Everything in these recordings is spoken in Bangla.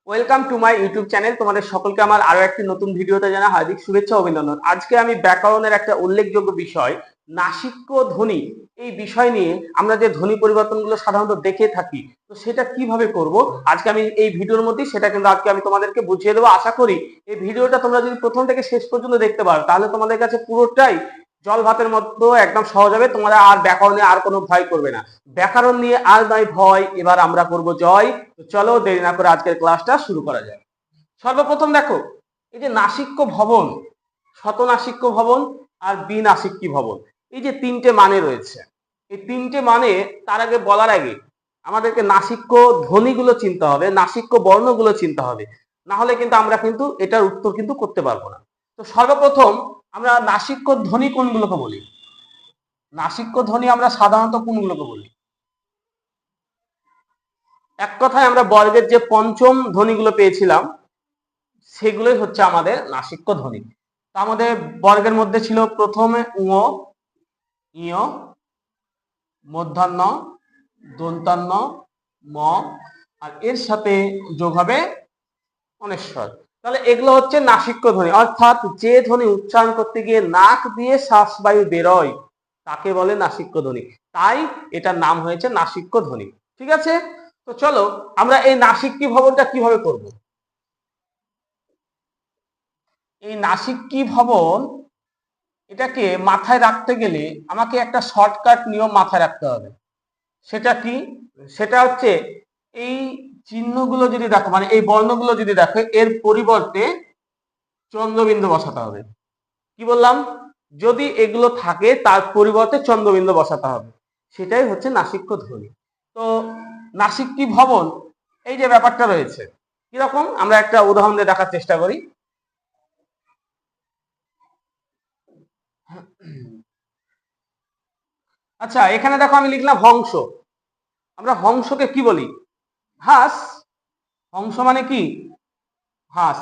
Welcome to my YouTube channel. তোমাদের সকলকে আমার আরো একটি নতুন ভিডিওতে জানা হার্দিক শুভেচ্ছা অভিনন্দন। আজকে আমি ব্যাকরণের একটা উল্লেখযোগ্য বিষয় নাসিক্য ধ্বনি, এই বিষয় নিয়ে আমরা যে ধ্বনি পরিবর্তনগুলো সাধারণত দেখে থাকি, তো সেটা কিভাবে করব আজকে আমি এই ভিডিওর মধ্যে সেটা কিন্তু আজকে আমি তোমাদেরকে বুঝিয়ে দেবো। আশা করি এই ভিডিওটা তোমরা যদি প্রথম থেকে শেষ পর্যন্ত দেখতে পারো তাহলে তোমাদের কাছে পুরোটাই জল ভাতের মতো একদম সহজ হবে। তোমরা আর ব্যাকরণে আর কোনো ভয় করবে না। ব্যাকরণ নিয়ে আর নাই ভয়, এবার আমরা করব জয়। তো চলো দেরি না করে আজকের ক্লাসটা শুরু করা যায়। সর্বপ্রথম দেখো, এই যে নাসিক্য ভবন, শতনাসিক্য ভবন আর বিনাসিক্যী ভবন, এই যে তিনটে মানে রয়েছে, এই তিনটে মানে তার আগে বলার আগে আমাদেরকে নাসিক্য ধ্বনিগুলো চিনতে হবে, নাসিক্য বর্ণগুলো চিনতে হবে, না হলে কিন্তু আমরা কিন্তু এটার উত্তর কিন্তু করতে পারবো না। তো সর্বপ্রথম আমরা নাসিক্য ধ্বনি কোনগুলোকে বলি? নাসিক্য ধ্বনি আমরা সাধারণত কোনগুলোকে বলি? এক কথায় আমরা বর্গের যে পঞ্চম ধ্বনিগুলো পেয়েছিলাম সেগুলোই হচ্ছে আমাদের নাসিক্য ধ্বনি। তা আমাদের বর্গের মধ্যে ছিল প্রথমে উ, ইয়, মূর্ধন্য, দন্তান্ন, ম, আর এর সাথে যোগ হবে অনেশ্বর। তাহলে এগুলো হচ্ছে নাসিক্য ধ্বনি, অর্থাৎ যে ধ্বনি উচ্চারণ করতে গিয়ে নাক দিয়ে শ্বাসবায়ু বেরোয় তাকে বলে নাসিক্য ধ্বনি। তাই এটার নাম হয়েছে নাসিক্য ধ্বনি। ঠিক আছে, তো চলো আমরা এই নাসিক্যী ভবনটা কিভাবে করব। এই নাসিক্যী ভবন এটাকে মাথায় রাখতে গেলে আমাকে একটা শর্টকাট নিয়ম মাথায় রাখতে হবে। সেটা কি? সেটা হচ্ছে এই চিহ্নগুলো যদি দেখো, মানে এই বর্ণগুলো যদি দেখো, এর পরিবর্তে চন্দ্রবিন্দু বসাতে হবে। কি বললাম? যদি এগুলো থাকে তার পরিবর্তে চন্দ্রবিন্দু বসাতে হবে। সেটাই হচ্ছে নাসিক্য ধ্বনি। তো নাসিক্যী ভবন এই যে ব্যাপারটা রয়েছে, কিরকম আমরা একটা উদাহরণ দিয়ে দেখার চেষ্টা করি। আচ্ছা, এখানে দেখো আমি লিখলাম হংস। আমরা হংসকে কি বলি? হাঁস। হংস মানে কি? হাঁস।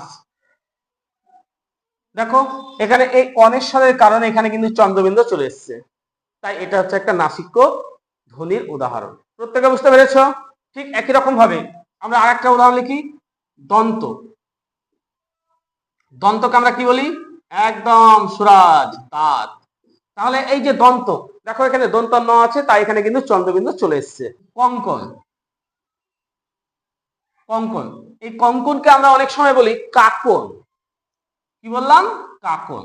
দেখো এখানে এই অনেশ্বরের কারণে এখানে কিন্তু চন্দ্রবিন্দু চলে এসছে, তাই এটা হচ্ছে একটা নাসিক্য ধ্বনির উদাহরণ। প্রত্যেকে বুঝতে পেরেছ? ঠিক একই রকম ভাবে আমরা আরেকটা উদাহরণ লিখি, দন্ত। দন্তকে আমরা কি বলি? একদম সুরাজ, দাঁত। তাহলে এই যে দন্ত, দেখো এখানে দন্ত ন আছে, তাই এখানে কিন্তু চন্দ্রবিন্দু চলে এসছে। কঙ্কন। কঙ্কন, এই কঙ্কনকে আমরা অনেক সময় বলি কাকন। কি বললাম? কাকন।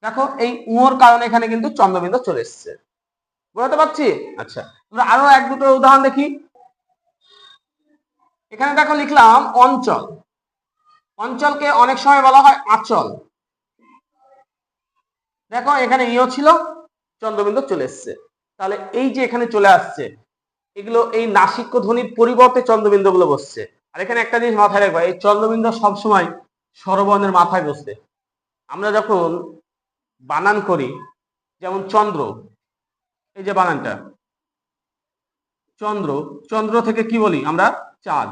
দেখো এই উঁর কারণে এখানে কিন্তু চন্দ্রবিন্দু চলে এসছে। বুঝতে পারছি? আচ্ছা, আমরা আরো এক দুটো উদাহরণ দেখি। এখানে দেখো লিখলাম অঞ্চল। অঞ্চলকে অনেক সময় বলা হয় আঁচল। দেখো এখানে ইয় ছিল, চন্দ্রবিন্দু চলে এসছে। তাহলে এই যে এখানে চলে আসছে, এগুলো এই নাসিক্য ধ্বনির পরিবর্তে চন্দ্রবিন্দু গুলো বসছে। আর এখানে একটা জিনিস মাথায় রাখবা, এই চন্দ্রবিন্দু সবসময় স্বরবর্ণের মাথায় বসবে। আমরা যখন বানান করি, যেমন চন্দ্র, এই যে বানানটা চন্দ্র, চন্দ্র থেকে কি বলি আমরা? চাঁদ।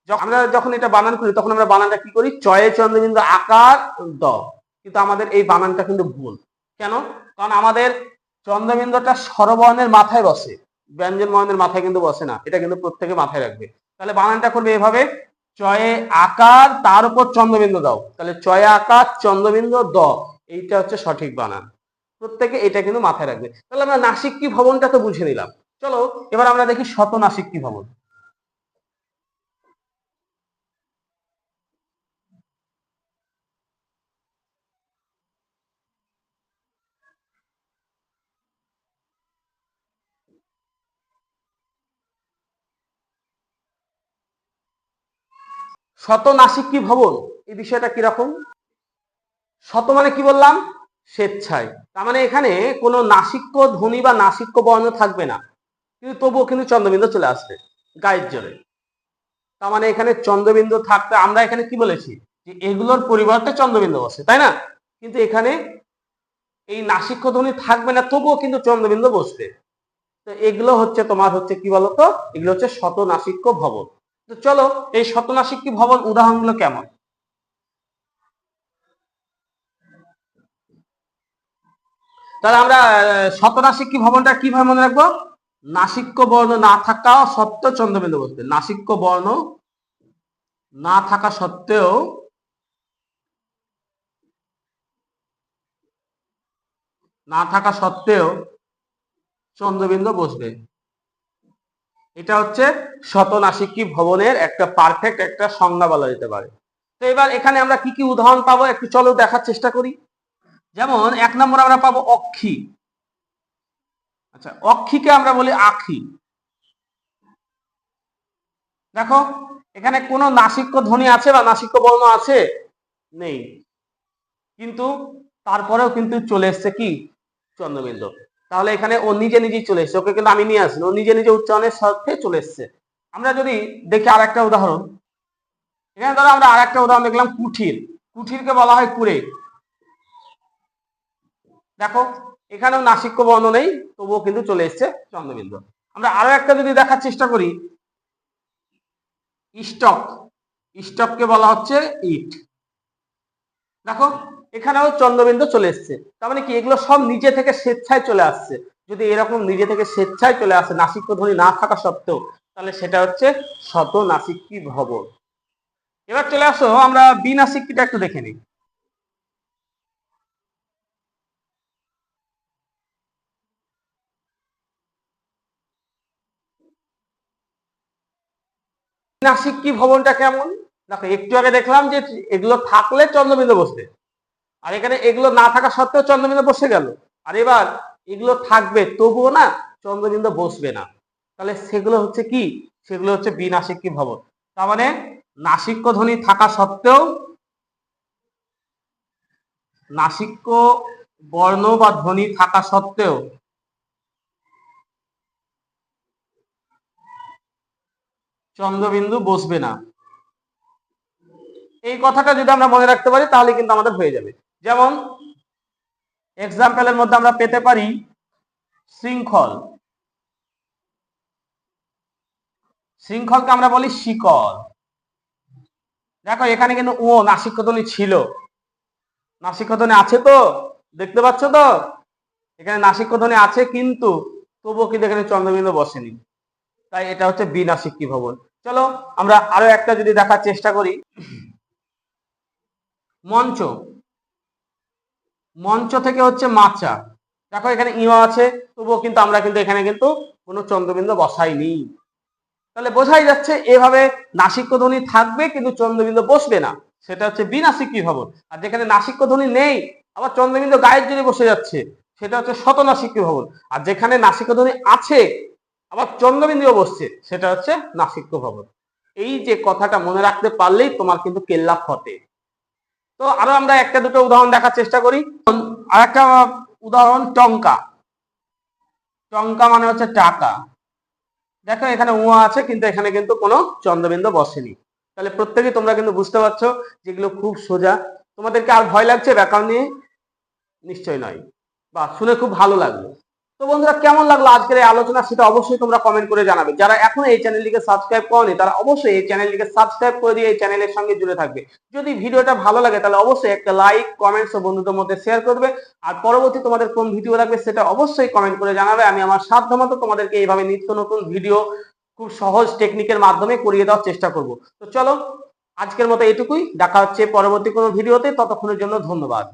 আমরা যখন এটা বানান করি তখন আমরা বানানটা কি করি? চয়ে চন্দ্রবিন্দু আকার দ, কিন্তু আমাদের এই বানানটা কিন্তু ভুল। কেন? কারণ আমাদের চন্দ্রবিন্দুটা স্বরবর্ণের মাথায় বসে, ব্যঞ্জন বর্ণের মাথায় কিন্তু বসে না। এটা কিন্তু প্রত্যেকে মাথায় রাখবে। তাহলে বানানটা করবে এভাবে, চয়ে আকার তার উপর চন্দ্রবিন্দু দাও, তাহলে চয়ে আকার চন্দ্রবিন্দু দ, এইটা হচ্ছে সঠিক বানান। প্রত্যেকে এটা কিন্তু মাথায় রাখবে। তাহলে আমরা নাসিক্যী ভবনটা তো বুঝে নিলাম। চলো এবার আমরা দেখি শতনাসিক্যী ভবন। শতনাসিক্যী ভবন এই বিষয়টা কিরকম? শত মানে কি বললাম? স্বেচ্ছায়। তার মানে এখানে কোনো নাসিক্য ধ্বনি বা নাসিক্য বর্ণ থাকবে না, কিন্তু তবুও কিন্তু চন্দ্রবিন্দু চলে আসবে গায়ের জোরে। তার মানে এখানে চন্দ্রবিন্দু থাকতে আমরা এখানে কি বলেছি? যে এগুলোর পরিবর্তে চন্দ্রবিন্দু বসে, তাই না? কিন্তু এখানে এই নাসিক্য ধ্বনি থাকবে না, তবুও কিন্তু চন্দ্রবিন্দু বসবে। তো এগুলো হচ্ছে তোমার হচ্ছে কি বলতো? এগুলো হচ্ছে শতনাসিক্য ভবন। তো চলো এই শতনাসিক্য ভবন উদাহরণগুলো কেমন। তাহলে আমরা শতনাসিক্যী ভবনটা কিভাবে মনে রাখবো? নাসিক্য বর্ণ না থাকা সত্ত্বেও চন্দ্রবিন্দু বসবে। নাসিক্য বর্ণ না থাকা সত্ত্বেও চন্দ্রবিন্দু বসবে। এটা হচ্ছে শতনাসিকী ভবনের একটা পারফেক্ট একটা সংজ্ঞা বলা যেতে পারে। তো এবার এখানে আমরা কি কি উদাহরণ পাবো একটু চলো দেখার চেষ্টা করি। যেমন 1 নম্বর আমরা পাবো অক্ষী। আচ্ছা, অক্ষীকে আমরা বলি আখি। দেখো এখানে কোনো নাসিক্য ধ্বনি আছে বা নাসিক্য বর্ণ আছে? নেই, কিন্তু তারপরেও কিন্তু চলে এসছে কি চন্দ্রবিন্দু। তাহলে এখানে ও নিজে নিজেই চলে এসছে, ওকে কিন্তু আমি নিয়ে আসিনি, ও নিজে নিজে উচ্চারণের সাথে চলে এসছে। আমরা যদি দেখি আর একটা উদাহরণ, এখানে ধরো আমরা আর একটা উদাহরণ দেখলাম কুঠির। কুঠিরকে বলা হয় কুড়ে। দেখো এখানেও নাসিক্য বর্ণ নেই, তবুও কিন্তু চলে এসছে চন্দ্রবিন্দু। আমরা আরো একটা যদি দেখার চেষ্টা করি, স্টক। স্টককে বলা হচ্ছে ইট। দেখো এখানেও চন্দ্রবিন্দু চলে এসছে। তার মানে কি এগুলো সব নিজে থেকে স্বেচ্ছায় চলে আসছে। যদি এরকম নিজে থেকে স্বেচ্ছায় চলে আসে নাসিক্য ধ্বনি না থাকা সত্ত্বেও, তাহলে সেটা হচ্ছে শতনাসিকী ভবন। এবার চলে আসো আমরা বিনাসিকীটা একটু দেখে নিই। বিনাসিকী ভবনটা কেমন? দেখো একটু আগে দেখলাম যে এগুলো থাকলে চন্দ্রবিন্দু বসবে, আর এখানে এগুলো না থাকা সত্ত্বেও চন্দ্রবিন্দু বসে গেল। আর এবার এগুলো থাকবে তবুও না চন্দ্রবিন্দু বসবে না, তাহলে সেগুলো হচ্ছে কি? সেগুলো হচ্ছে বিনাসিকী ভবন। তার মানে নাসিক্য ধ্বনি থাকা সত্ত্বেও, নাসিক্য বর্ণ বা ধ্বনি থাকা সত্ত্বেও চন্দ্রবিন্দু বসবে না। এই কথাটা যদি আমরা মনে রাখতে পারি তাহলে কিন্তু আমাদের হয়ে যাবে। যেমন এক্সাম্পলের মধ্যে আমরা পেতে পারি শৃঙ্খল। শৃঙ্খলকে আমরা বলি শিকল। দেখো এখানে কিন্তু ও নাসিক্য ধ্বনি ছিল, নাসিক্য ধ্বনি আছে তো, দেখতে পাচ্ছ তো এখানে নাসিক্য ধ্বনি আছে, কিন্তু তবুও কিন্তু এখানে চন্দ্রবিন্দু বসেনি। তাই এটা হচ্ছে বিনাসিকী ভবন। চলো আমরা আরো একটা যদি দেখার চেষ্টা করি, মঞ্চ। মঞ্চ থেকে হচ্ছে মাচা। দেখো এখানে ইও আছে, তবুও কিন্তু আমরা কিন্তু এখানে কিন্তু কোনো চন্দ্রবিন্দু বসাইনি। তাহলে বোঝাই যাচ্ছে এভাবে নাসিক্য ধ্বনি থাকবে কিন্তু চন্দ্রবিন্দু বসবে না, সেটা হচ্ছে বিনাসিকী ভবন। আর যেখানে নাসিক্য ধ্বনি নেই আবার চন্দ্রবিন্দু গায়ের জন্য বসে যাচ্ছে, সেটা হচ্ছে শতনাসিকী ভবন। আর যেখানে নাসিক্য ধ্বনি আছে আবার চন্দ্রবিন্দুও বসছে, সেটা হচ্ছে নাসিক্য ভবন। এই যে কথাটা মনে রাখতে পারলেই তোমার কিন্তু কেল্লা ফতে। তো আরো আমরা একটা দুটো উদাহরণ দেখার চেষ্টা করি। আর একটা উদাহরণ টঙ্কা। টঙ্কা মানে হচ্ছে টাকা। দেখো এখানে উ আছে কিন্তু এখানে কিন্তু কোনো চন্দ্রবিন্দু বসেনি। তাহলে প্রত্যেকেই তোমরা কিন্তু বুঝতে পারছো যেগুলো খুব সোজা। তোমাদেরকে আর ভয় লাগছে ব্যাকরণ নিয়ে? নিশ্চয় নয়। বা শুনে খুব ভালো লাগলো। তো বন্ধুরা কেমন লাগলো আজকের এই আলোচনা সেটা অবশ্যই তোমরা কমেন্ট করে জানাবে। যারা এখনো এই চ্যানেলটিকে সাবস্ক্রাইব করনি তারা অবশ্যই এই চ্যানেলটিকে সাবস্ক্রাইব করে দিয়ে এই চ্যানেলের সঙ্গে জুড়ে থাকবে। যদি ভিডিওটা ভালো লাগে তাহলে অবশ্যই একটা লাইক, কমেন্টস ও বন্ধুদের মধ্যে শেয়ার করবে। আর পরবর্তী তোমাদের কোন ভিডিও লাগবে সেটা অবশ্যই কমেন্ট করে জানাবে। আমি আমার সাধ্যমতো তোমাদেরকে এইভাবে নিত্য নতুন ভিডিও খুব সহজ টেকনিকের মাধ্যমে করিয়ে দেওয়ার চেষ্টা করব। তো চলো আজকের মতো এটুকুই, দেখা হচ্ছে পরবর্তী কোনো ভিডিওতে, ততক্ষণের জন্য ধন্যবাদ।